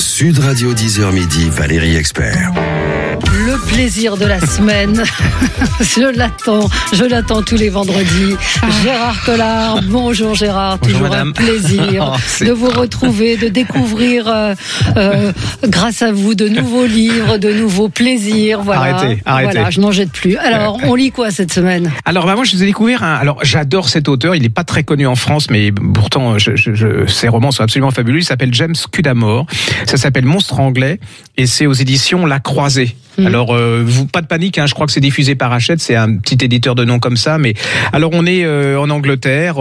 Sud Radio 10h midi, Valérie Expert. Le plaisir de la semaine, je l'attends tous les vendredis. Gérard Collard, bonjour Gérard, bonjour toujours madame. Un plaisir de vous retrouver, de découvrir grâce à vous de nouveaux livres, de nouveaux plaisirs. Voilà. Arrêtez. Voilà, je n'en jette plus. Alors, on lit quoi cette semaine ? Alors moi je vous ai découvert alors j'adore cet auteur, il n'est pas très connu en France, mais pourtant ses romans sont absolument fabuleux. Il s'appelle James Scudamore, ça s'appelle Monstre anglais et c'est aux éditions La Croisée. Alors, pas de panique, je crois que c'est diffusé par Hachette, c'est un petit éditeur de nom comme ça, mais alors on est en Angleterre,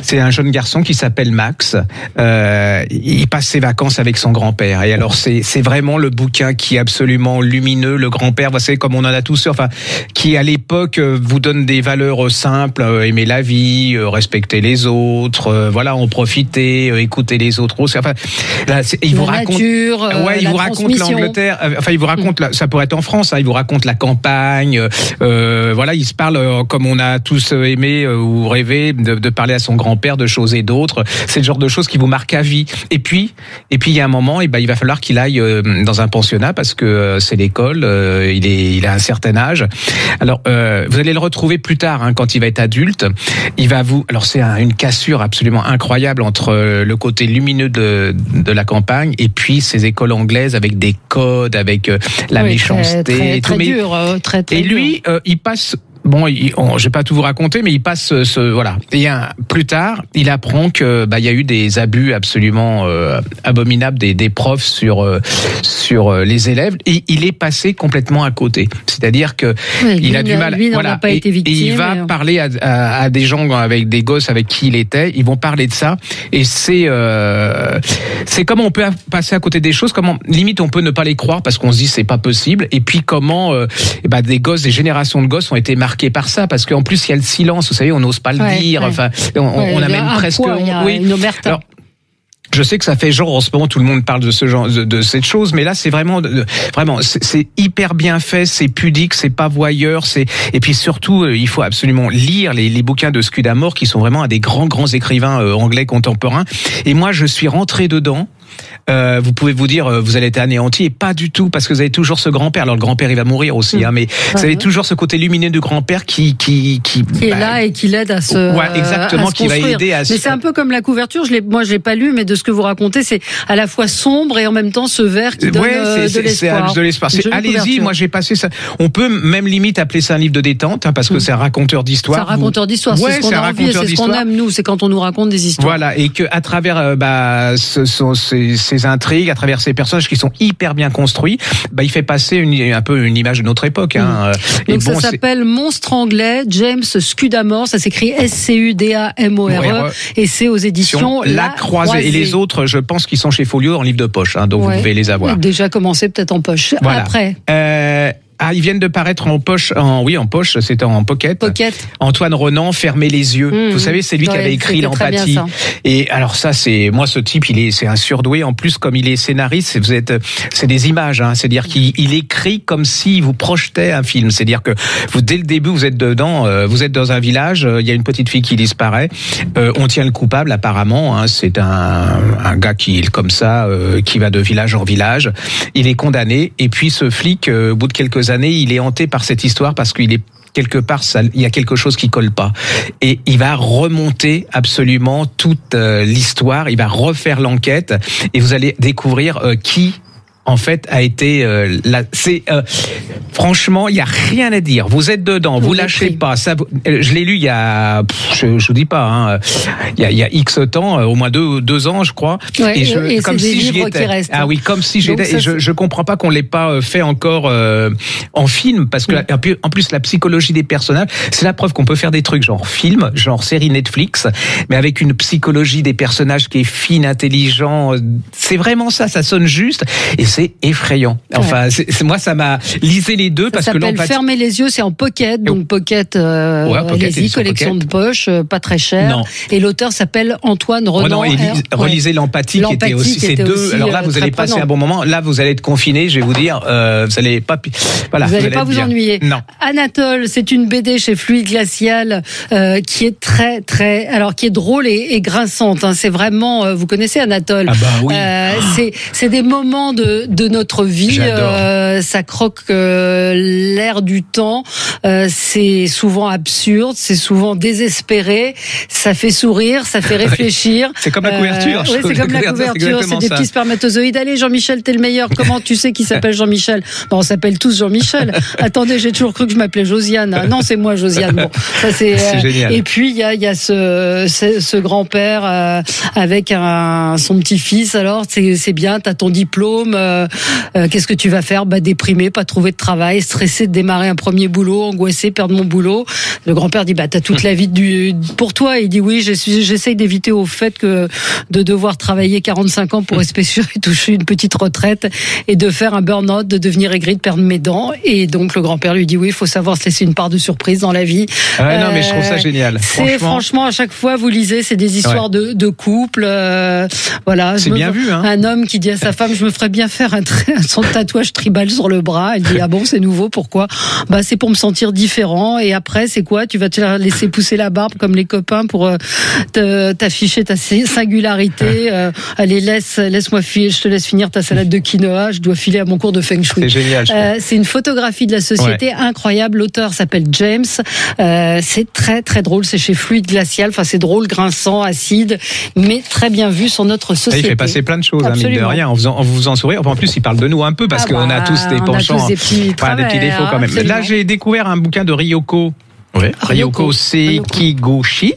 c'est un jeune garçon qui s'appelle Max, il passe ses vacances avec son grand-père, et alors c'est vraiment le bouquin qui est absolument lumineux, le grand-père, vous savez, comme on en a tous, enfin, qui à l'époque vous donne des valeurs simples, aimer la vie, respecter les autres, voilà, en profiter, écouter les autres aussi, enfin, là, il vous raconte, nature, il vous raconte l'Angleterre, enfin, il vous raconte ça pourrait être en France, il vous raconte la campagne, voilà, il se parle comme on a tous aimé ou rêvé de parler à son grand-père de choses et d'autres. C'est le genre de choses qui vous marquent à vie. Et puis il y a un moment, il va falloir qu'il aille dans un pensionnat parce que c'est l'école, il a un certain âge. Alors vous allez le retrouver plus tard quand il va être adulte. Alors c'est une cassure absolument incroyable entre le côté lumineux de la campagne et puis ces écoles anglaises avec des codes, avec la méchanceté, très dur, très et lui, il passe. Bon, je vais pas tout vous raconter, mais il passe voilà. Et plus tard, il apprend que il y a eu des abus absolument abominables des profs sur les élèves, et il est passé complètement à côté. C'est-à-dire que il a du mal. Lui n'en a pas été victime. Et il va parler à des gens avec des gosses avec qui il était. Ils vont parler de ça, et c'est comment on peut passer à côté des choses, comment limite on peut ne pas les croire parce qu'on se dit c'est pas possible, et puis comment des générations de gosses ont été marqués par ça, parce qu'en plus il y a le silence, vous savez, on n'ose pas le dire, enfin, on a même presque une omerta. Alors, je sais que ça fait genre en ce moment tout le monde parle de ce genre de cette chose, mais là c'est vraiment c'est hyper bien fait, c'est pudique, c'est pas voyeur, et puis surtout il faut absolument lire les bouquins de Scudamore qui sont vraiment un des grands écrivains anglais contemporains, et moi je suis rentré dedans. Vous pouvez vous dire vous allez être anéanti, et pas du tout, parce que vous avez toujours ce grand-père. Alors le grand-père il va mourir aussi, mais vous avez toujours ce côté lumineux du grand-père qui est là et qui l'aide à se exactement, qui va aider à se... Mais c'est un peu comme la couverture, moi je l'ai pas lu, mais de ce que vous racontez, c'est à la fois sombre et en même temps ce vert qui donne de l'espoir. C'est de l'espoir. Allez-y, moi j'ai passé ça. On peut même limite appeler ça un livre de détente, parce que c'est un raconteur d'histoire. C'est un raconteur d'histoire, c'est ce qu'on a envie, c'est ce qu'on aime nous, c'est quand on nous raconte des histoires. Voilà, et que à travers ces intrigues, à travers ces personnages qui sont hyper bien construits, il fait passer un peu une image de notre époque. Donc ça s'appelle Monstre anglais, James Scudamore, ça s'écrit Scudamore, et c'est aux éditions La Croisée. Et les autres, je pense qu'ils sont chez Folio en livre de poche, donc vous pouvez les avoir. Déjà commencé peut-être en poche. Voilà. Après. Ils viennent de paraître en poche, c'était en pocket. Antoine Renan, Fermez les yeux. Vous savez, c'est lui qui avait écrit L'Empathie. Et alors ça, ce type, c'est un surdoué. En plus, comme il est scénariste, c'est des images, c'est-à-dire qu'il écrit comme s'il vous projetait un film. C'est-à-dire que dès le début, vous êtes dedans, vous êtes dans un village, il y a une petite fille qui disparaît, on tient le coupable apparemment, c'est un gars qui est comme ça, qui va de village en village. Il est condamné, et puis ce flic, au bout de quelques années, il est hanté par cette histoire parce qu'il est quelque part, il y a quelque chose qui colle pas, et il va remonter absolument toute l'histoire. Il va refaire l'enquête, et vous allez découvrir qui en fait a été franchement, il y a rien à dire. Vous êtes dedans, vous lâchez pas. Ça, je l'ai lu il y a, je vous dis pas, il y a X temps, au moins 2 ans, je crois. Et comme si j'y étais. Ah oui, comme si j'étais. Et je comprends pas qu'on l'ait pas fait encore en film, parce que en plus la psychologie des personnages, c'est la preuve qu'on peut faire des trucs genre film, genre série Netflix, mais avec une psychologie des personnages qui est fine, intelligent. C'est vraiment ça sonne juste, et c'est effrayant. Enfin, moi, ça m'a lisé les deux parce que l'empathie. Fermer les yeux, c'est en pocket, donc pocket, allez-y, collection de poche, pas très cher. Non. Et l'auteur s'appelle Antoine Renan. Et relisez l'empathie qui était aussi. Ces deux. Alors là, vous allez passer un bon moment. Là, vous allez être confiné. Je vais vous dire, vous allez pas. Voilà. Vous n'allez pas vous ennuyer. Non. Anatole, c'est une BD chez Fluide Glacial qui est qui est drôle et grinçante. Hein. C'est vraiment, vous connaissez Anatole. Ah bah oui. C'est des moments de notre vie. Ça croque l'air du temps. C'est souvent absurde, c'est souvent désespéré. Ça fait sourire, ça fait réfléchir. C'est comme la couverture. Oui, c'est comme la couverture. C'est des petits spermatozoïdes. Allez, Jean-Michel, t'es le meilleur. Comment tu sais qu'il s'appelle Jean-Michel? On s'appelle tous Jean-Michel. Attendez, j'ai toujours cru que je m'appelais Josiane. Non, c'est moi, Josiane. Bon, ça c'est génial. Et puis il y a ce grand-père avec son petit-fils. Alors c'est bien, t'as ton diplôme. Qu'est-ce que tu vas faire? Déprimé, pas trouver de travail, stressé de démarrer un premier boulot, angoissé, perdre mon boulot. Le grand-père dit t'as toute la vie pour toi. Il dit oui, j'essaye d'éviter au fait que de devoir travailler 45 ans pour espérer toucher une petite retraite et de faire un burn-out, de devenir aigri, de perdre mes dents. Et donc le grand-père lui dit oui, il faut savoir se laisser une part de surprise dans la vie. Non, mais je trouve ça génial. Franchement, à chaque fois vous lisez, c'est des histoires de couple. Voilà. C'est bien vu. Hein. Un homme qui dit à sa femme, je me ferais bien faire son tatouage tribal sur le bras. Elle dit ah bon, c'est nouveau, pourquoi? C'est pour me sentir différent. Et après c'est quoi? Tu vas te laisser pousser la barbe comme les copains pour t'afficher ta singularité. Allez, laisse-moi filer, je te laisse finir ta salade de quinoa, je dois filer à mon cours de feng shui. C'est génial. C'est une photographie de la société incroyable. L'auteur s'appelle James. C'est très très drôle, c'est chez Fluide Glacial. Enfin, c'est drôle, grinçant, acide, mais très bien vu sur notre société. Il fait passer plein de choses, mine de rien, en vous faisant sourire. En plus, il parle de nous un peu parce qu'on a tous des penchants, des petits défauts quand même. Là, j'ai découvert un bouquin de Ryoko. Oui, Ryoko Sekiguchi.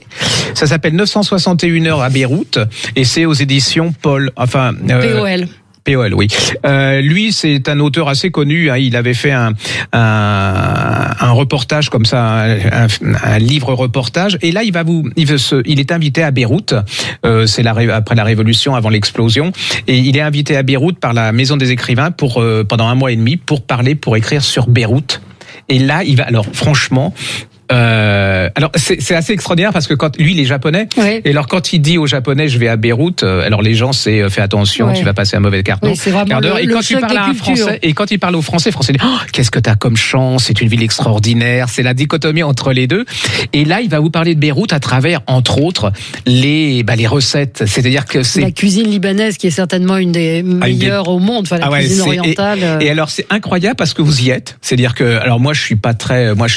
Ça s'appelle 961 heures à Beyrouth et c'est aux éditions Paul. Enfin, POL, oui. Lui, c'est un auteur assez connu. Hein. Il avait fait un reportage comme ça, un livre reportage. Et là, il est invité à Beyrouth. C'est après la Révolution, avant l'explosion. Et il est invité à Beyrouth par la Maison des Écrivains pendant 1 mois et demi pour écrire sur Beyrouth. Et là, alors franchement. Alors c'est assez extraordinaire parce que quand lui il est japonais et alors quand il dit aux Japonais je vais à Beyrouth, alors les gens c'est fais attention, tu vas passer un mauvais quart d'heure. Et quand il parle à un Français quand il parle aux Français dit qu'est-ce que t'as comme chance, c'est une ville extraordinaire, c'est la dichotomie entre les deux. Et là il va vous parler de Beyrouth à travers entre autres les recettes, c'est-à-dire que c'est la cuisine libanaise qui est certainement une des meilleures au monde, enfin la cuisine orientale. Et alors c'est incroyable parce que vous y êtes, c'est-à-dire que alors moi je suis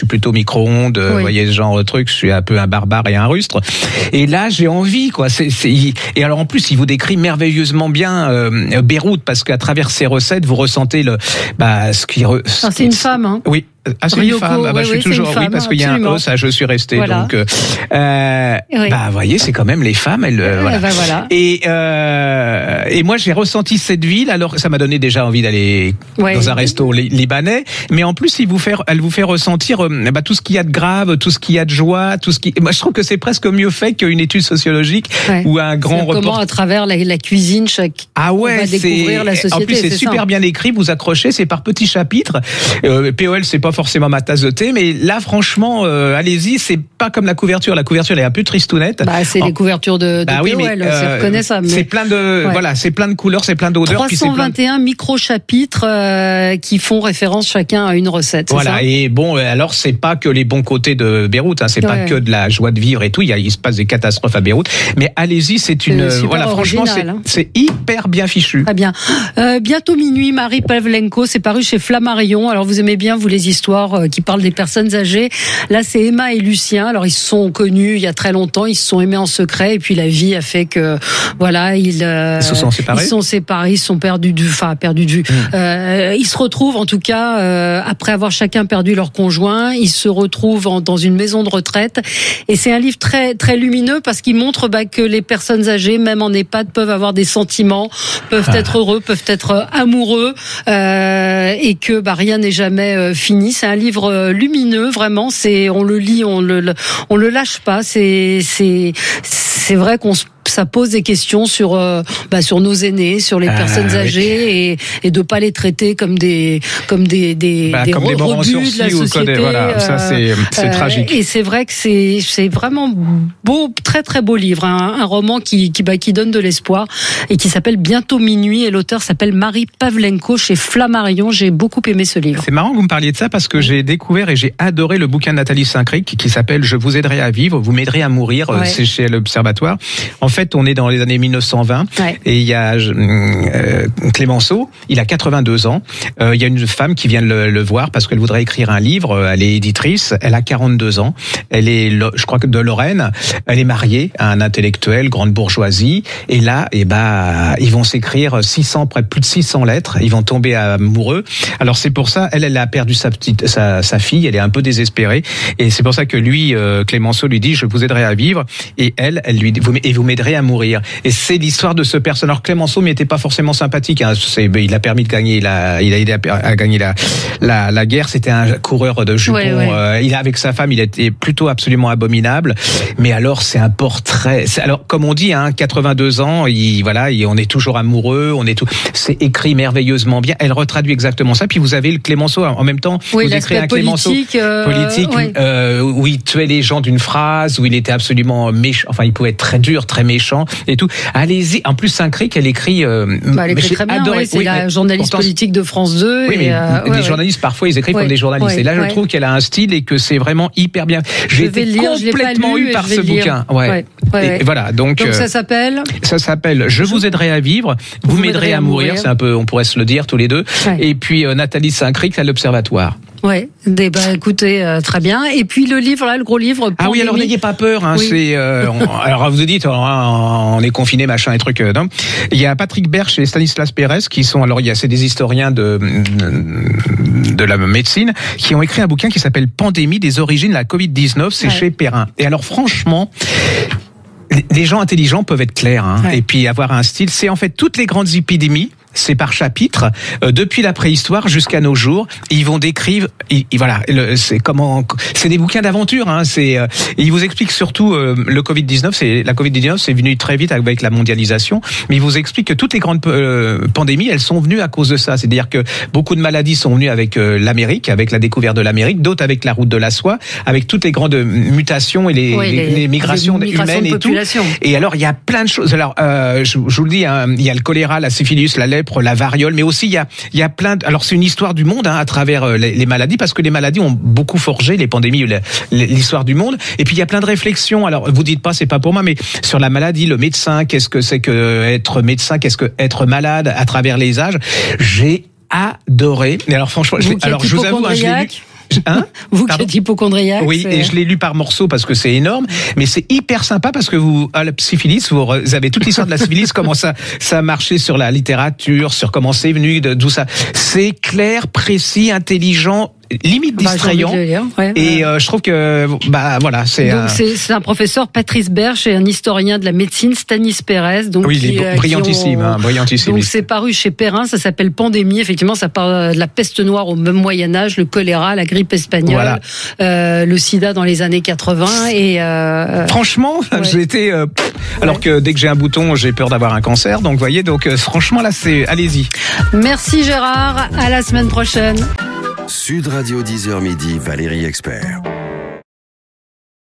plutôt micro-ondes. Vous voyez ce genre de truc, je suis un peu un barbare et un rustre. Et là, j'ai envie, quoi. Et alors en plus, il vous décrit merveilleusement bien Beyrouth parce qu'à travers ses recettes, vous ressentez c'est une femme, hein. Oui. Ah, c'est une femme. Je suis toujours parce qu'il y a un os, je suis resté. Voilà. Donc, vous voyez, c'est quand même les femmes. Voilà. Et moi, j'ai ressenti cette ville. Alors, ça m'a donné déjà envie d'aller dans un resto libanais. Mais en plus, elle vous fait ressentir tout ce qu'il y a de grave, tout ce qu'il y a de joie, Moi, je trouve que c'est presque mieux fait qu'une étude sociologique ou un grand reportage. Comment à travers la cuisine, on va découvrir la société. En plus, c'est super bien écrit. Vous accrochez, c'est par petits chapitres. POL, c'est pas forcément ma tasse de thé, mais là franchement allez-y, c'est pas comme la couverture elle est un peu tristounette. C'est les couvertures de POL, je reconnais ça, mais... c'est plein de c'est plein de couleurs, c'est plein d'odeurs, 321 micro-chapitres qui font référence chacun à une recette. Voilà, et bon alors c'est pas que les bons côtés de Beyrouth, hein, c'est pas que de la joie de vivre et tout, il se passe des catastrophes à Beyrouth, mais allez-y, c'est une franchement c'est hyper bien fichu. Très bien. Bientôt minuit, Marie Pavlenko, c'est paru chez Flammarion. Alors vous aimez bien vous les histoires qui parlent des personnes âgées. Là, c'est Emma et Lucien. Alors, ils se sont connus il y a très longtemps. Ils se sont aimés en secret. Et puis, la vie a fait que, ils se sont séparés. Ils sont perdus de vue. Ils se retrouvent, en tout cas, après avoir chacun perdu leur conjoint. Ils se retrouvent dans une maison de retraite. Et c'est un livre très, très lumineux parce qu'il montre que les personnes âgées, même en EHPAD, peuvent avoir des sentiments, peuvent être heureux, peuvent être amoureux, et que, rien n'est jamais fini. C'est un livre lumineux, vraiment. On le lit, on le lâche pas. C'est vrai qu'on se ça pose des questions sur nos aînés, sur les personnes âgées, et de pas les traiter comme des morts en sursis, de la société. Voilà, ça c'est tragique. Et c'est vrai que c'est vraiment beau, très très beau livre, un roman qui donne de l'espoir et qui s'appelle Bientôt minuit, et l'auteur s'appelle Marie Pavlenko chez Flammarion. J'ai beaucoup aimé ce livre. C'est marrant que vous me parliez de ça parce que j'ai découvert et j'ai adoré le bouquin de Nathalie Saint-Cric qui s'appelle Je vous aiderai à vivre, vous m'aiderez à mourir. C'est chez l'Observatoire. En fait, on est dans les années 1920 et il y a Clémenceau, il a 82 ans. Il y a une femme qui vient le voir parce qu'elle voudrait écrire un livre. Elle est éditrice. Elle a 42 ans. Elle est, je crois que de Lorraine. Elle est mariée à un intellectuel, grande bourgeoisie. Et là, ils vont s'écrire plus de 600 lettres. Ils vont tomber amoureux. Alors c'est pour ça, elle a perdu sa fille. Elle est un peu désespérée. Et c'est pour ça que lui, Clémenceau lui dit, je vous aiderai à vivre. Et elle lui dit, vous m'aiderez à mourir. Et c'est l'histoire de ce personnage. Alors Clémenceau n'était pas forcément sympathique. Hein. Il a permis de gagner il a aidé à gagner la guerre. C'était un coureur de jupons. Il avec sa femme, il était plutôt absolument abominable. Mais alors c'est un portrait. Alors comme on dit, 82 ans, on est toujours amoureux. C'est écrit merveilleusement bien. Elle retraduit exactement ça. Puis vous avez le Clémenceau en même temps. Oui, vous écrivez un Clémenceau politique, où il tuait les gens d'une phrase, où il était absolument méchant. Enfin, il pouvait être très dur, très méchant et tout. Allez-y. En plus, Saint-Cric, elle écrit. Elle écrit très bien. C'est la journaliste politique de France 2. Oui, mais les journalistes parfois ils écrivent comme des journalistes. Et là, je trouve qu'elle a un style et que c'est vraiment hyper bien. J'ai été complètement eu par ce bouquin. Et voilà. Donc ça s'appelle. Ça s'appelle Je vous aiderai à vivre. Vous m'aiderez à mourir. C'est un peu, on pourrait se le dire tous les deux. Et puis Nathalie Saint-Cric à l'Observatoire. Ouais, écoutez, très bien. Et puis le livre, là, le gros livre. Ah oui, alors n'ayez pas peur. C'est, alors vous dites, on est confiné, machin, et trucs. Non. Il y a Patrick Berche et Stanislas Pérez qui sont, c'est des historiens de la médecine qui ont écrit un bouquin qui s'appelle Pandémie des origines de la Covid-19. C'est chez Perrin. Et alors franchement. Les gens intelligents peuvent être clairs, et puis avoir un style. C'est en fait toutes les grandes épidémies. C'est par chapitre, depuis la préhistoire jusqu'à nos jours. Ils vont décrire, c'est des bouquins d'aventure. Ils vous expliquent surtout le Covid-19. La Covid-19, c'est venu très vite avec la mondialisation. Mais ils vous expliquent que toutes les grandes pandémies, elles sont venues à cause de ça. C'est-à-dire que beaucoup de maladies sont venues avec l'Amérique, avec la découverte de l'Amérique, d'autres avec la route de la soie, avec toutes les grandes mutations et les migrations humaines et tout. Et alors, il y a plein de choses. Alors, je vous le dis, il y a le choléra, la syphilis, la lèpre, la variole, mais aussi il y a plein de... Alors c'est une histoire du monde à travers les maladies, parce que les maladies ont beaucoup forgé les pandémies, l'histoire du monde. Et puis il y a plein de réflexions. Alors vous dites pas, c'est pas pour moi, mais sur la maladie, le médecin, qu'est-ce que c'est que être médecin, qu'est-ce que être malade à travers les âges. J'ai adoré. Et alors franchement, je vous avoue, je l'ai lu. Vous qui êtes hypocondriaque. Oui, et je l'ai lu par morceaux parce que c'est énorme, mais c'est hyper sympa parce que la syphilis, vous avez toute l'histoire de la syphilis, comment ça a marché sur la littérature, sur comment c'est venu, d'où ça. C'est clair, précis, intelligent, limite distrayant. Et je trouve que c'est un professeur, Patrice Berche, et un historien de la médecine, Stanis Pérez. Donc il est brillantissime. Donc c'est paru chez Perrin, ça s'appelle Pandémie. Effectivement, ça parle de la peste noire au même Moyen Âge, le choléra, la grippe espagnole, le sida dans les années 80. Et franchement, j'étais alors que dès que j'ai un bouton, j'ai peur d'avoir un cancer. Donc voyez, franchement là, allez-y. Merci Gérard. À la semaine prochaine. Sud Radio 10h midi, Valérie Expert.